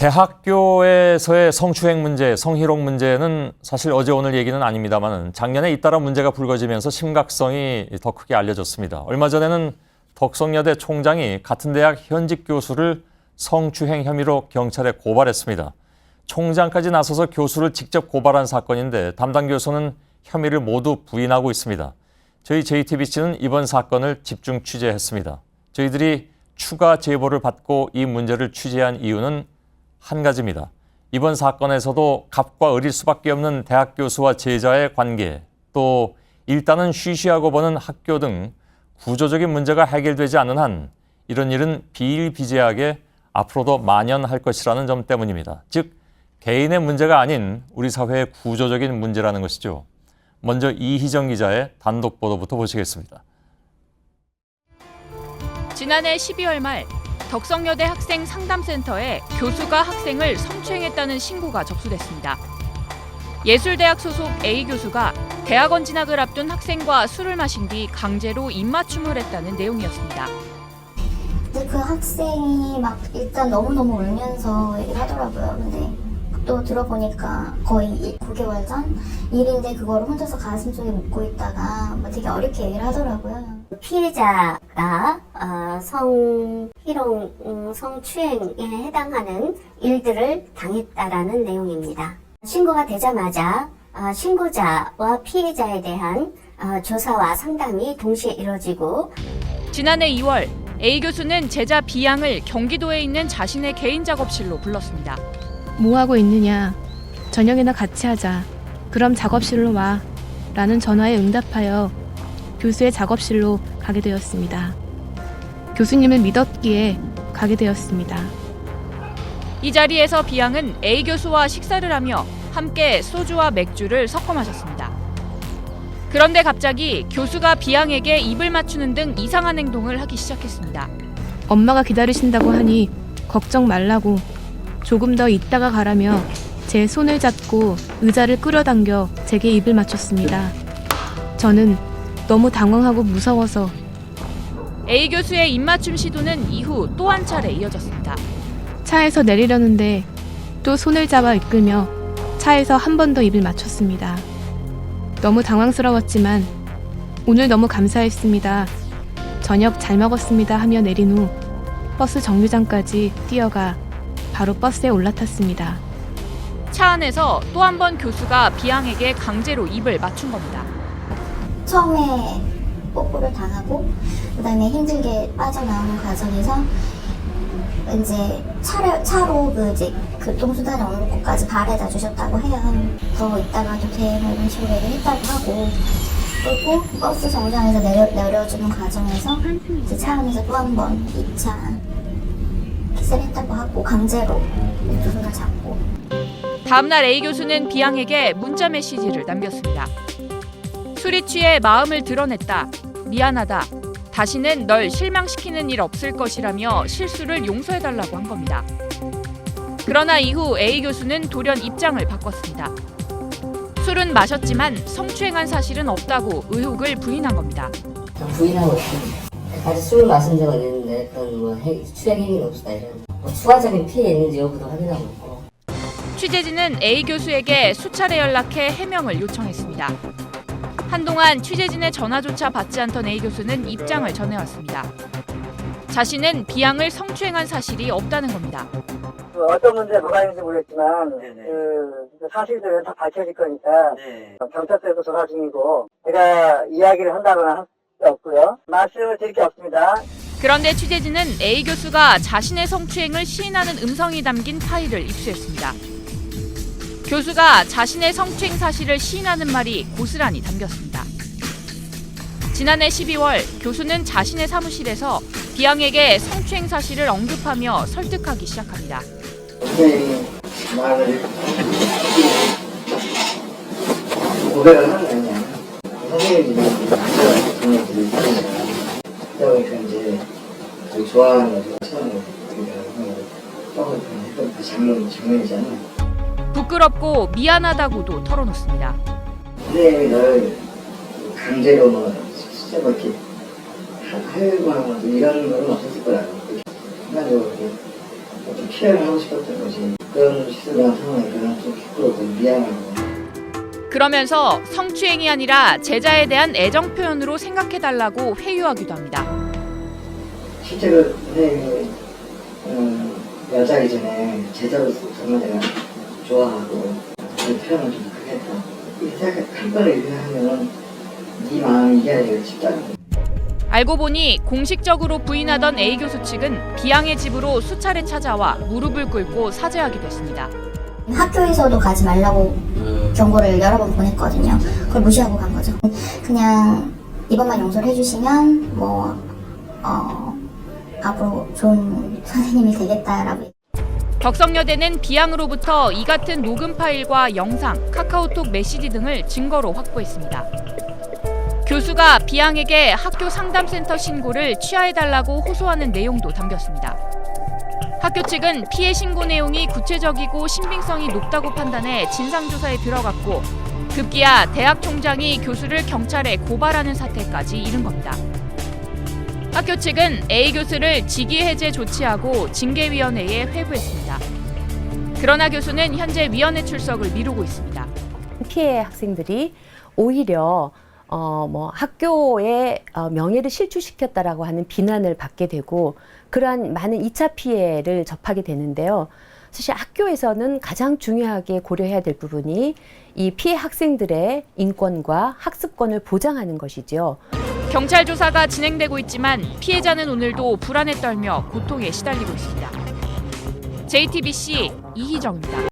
대학교에서의 성추행 문제, 성희롱 문제는 사실 어제 오늘 얘기는 아닙니다만 작년에 잇따라 문제가 불거지면서 심각성이 더 크게 알려졌습니다. 얼마 전에는 덕성여대 총장이 같은 대학 현직 교수를 성추행 혐의로 경찰에 고발했습니다. 총장까지 나서서 교수를 직접 고발한 사건인데 담당 교수는 혐의를 모두 부인하고 있습니다. 저희 JTBC는 이번 사건을 집중 취재했습니다. 저희들이 추가 제보를 받고 이 문제를 취재한 이유는 한 가지입니다. 이번 사건에서도 갑과 을일 수밖에 없는 대학 교수와 제자의 관계, 또 일단은 쉬쉬하고 보는 학교 등 구조적인 문제가 해결되지 않는 한 이런 일은 비일비재하게 앞으로도 만연할 것이라는 점 때문입니다. 즉, 개인의 문제가 아닌 우리 사회의 구조적인 문제라는 것이죠. 먼저 이희정 기자의 단독 보도부터 보시겠습니다. 지난해 12월 말 덕성여대 학생 상담센터에 교수가 학생을 성추행했다는 신고가 접수됐습니다. 예술대학 소속 A 교수가 대학원 진학을 앞둔 학생과 술을 마신 뒤 강제로 입맞춤을 했다는 내용이었습니다. 근데 그 학생이 막 일단 너무너무 울면서 얘기를 하더라고요. 근데 또 들어보니까 거의 9개월 전 일인데 그거를 혼자서 가슴 속에 묻고 있다가 뭐 되게 어렵게 얘기를 하더라고요. 피해자가 성희롱, 성추행에 해당하는 일들을 당했다라는 내용입니다. 신고가 되자마자 신고자와 피해자에 대한 조사와 상담이 동시에 이뤄지고 지난해 2월 A 교수는 제자 B양을 경기도에 있는 자신의 개인 작업실로 불렀습니다. 뭐 하고 있느냐? 저녁이나 같이 하자. 그럼 작업실로 와. 라는 전화에 응답하여 교수의 작업실로 가게 되었습니다. 교수님을 믿었기에 가게 되었습니다. 이 자리에서 B양은 A 교수와 식사를 하며 함께 소주와 맥주를 섞어 마셨습니다. 그런데 갑자기 교수가 B양에게 입을 맞추는 등 이상한 행동을 하기 시작했습니다. 엄마가 기다리신다고 하니 걱정 말라고 조금 더 있다가 가라며 제 손을 잡고 의자를 끌어당겨 제게 입을 맞췄습니다. 저는 너무 당황하고 무서워서 A 교수의 입맞춤 시도는 이후 또 한 차례 이어졌습니다. 차에서 내리려는데 또 손을 잡아 이끌며 차에서 한 번 더 입을 맞췄습니다. 너무 당황스러웠지만 오늘 너무 감사했습니다. 저녁 잘 먹었습니다 하며 내린 후 버스 정류장까지 뛰어가 바로 버스에 올라탔습니다. 차 안에서 또 한 번 교수가 B양에게 강제로 입을 맞춘 겁니다. 처음에 뽀뽀를 당하고 그다음에 힘들게 빠져나오는 과정에서 이제 차로 그 교통수단이 없는 곳까지 발에다 주셨다고 해요. 더 있다가도 돼 뭐 이런 식으로 얘기를 했다고 하고 그리고 버스 정류장에서 내려주는 과정에서 이제 차 안에서 또 한 번 2차 키스를 했다고 하고 강제로 두 손을 잡고 다음날 A 교수는 B양에게 문자 메시지를 남겼습니다. 술이 취해 마음을 드러냈다. 미안하다. 다시는 널 실망시키는 일 없을 것이라며 실수를 용서해달라고 한 겁니다. 그러나 이후 A 교수는 돌연 입장을 바꿨습니다. 술은 마셨지만 성추행한 사실은 없다고 의혹을 부인한 겁니다. 부인하고 있습니다. 같이 술을 마신 적은 있는데 그런 추행 행위는 없었다 이런 추가적인 피해 있는지 여부도 확인하고 있고. 취재진은 A 교수에게 수차례 연락해 해명을 요청했습니다. 한동안 취재진의 전화조차 받지 않던 A 교수는 입장을 전해왔습니다. 자신은 B양을 성추행한 사실이 없다는 겁니다. 어떤 문제가 뭐가 있는지 모르겠지만 그 사실들은 다 밝혀질 거니까 경찰서에도 조사 중이고 제가 이야기를 한다거나 할 수 없고요. 말씀을 드릴 게 없습니다. 그런데 취재진은 A 교수가 자신의 성추행을 시인하는 음성이 담긴 파일을 입수했습니다. 교수가 자신의 성추행 사실을 시인하는 말이 고스란히 담겼습니다. 지난해 12월 교수는 자신의 사무실에서 B양에게 성추행 사실을 언급하며 설득하기 시작합니다. 선생님이 말을 고백을 하는 게 아니야. 선생님이 남자가 돈을 드릴 테니까 그러다 보니까 이제 되게 좋아하는 거죠. 처음에 떡을 했던 그 장면이잖아. 부끄럽고 미안하다고도 털어놓습니다. 선생님이 널 강제로 진짜 이렇게 하려고 하는 것도 이런 건 없었을 거라고. 순간적으로 어떤 피해를 하고 싶었던 거지. 그런 시술한 상황이라 좀 기쁘고 미안하고. 그러면서 성추행이 아니라 제자에 대한 애정 표현으로 생각해달라고 회유하기도 합니다. 실제로 선생님이 여자이기 전에 제자로서 정말 내가 좋아하고 그 표현을 좀 크게 했다. 이렇게 생각해 한 번에 일어나면 네 마음이 이해하기가 쉽지 않은 거야. 알고 보니 공식적으로 부인하던 A 교수 측은 B양의 집으로 수차례 찾아와 무릎을 꿇고 사죄하기도 했습니다. 학교에서도 가지 말라고 경고를 여러 번 보냈거든요. 그걸 무시하고 간 거죠. 그냥 이번만 용서를 해주시면 앞으로 좋은 선생님이 되겠다라고. 덕성여대는 B양으로부터 이 같은 녹음 파일과 영상, 카카오톡 메시지 등을 증거로 확보했습니다. 교수가 B양에게 학교 상담센터 신고를 취하해달라고 호소하는 내용도 담겼습니다. 학교 측은 피해 신고 내용이 구체적이고 신빙성이 높다고 판단해 진상조사에 들어갔고 급기야 대학 총장이 교수를 경찰에 고발하는 사태까지 이른 겁니다. 학교 측은 A 교수를 직위 해제 조치하고 징계위원회에 회부했습니다. 그러나 교수는 현재 위원회 출석을 미루고 있습니다. 피해 학생들이 오히려 학교의 명예를 실추시켰다라고 하는 비난을 받게 되고 그러한 많은 2차 피해를 접하게 되는데요. 사실 학교에서는 가장 중요하게 고려해야 될 부분이 이 피해 학생들의 인권과 학습권을 보장하는 것이죠. 경찰 조사가 진행되고 있지만 피해자는 오늘도 불안에 떨며 고통에 시달리고 있습니다. JTBC 이희정입니다.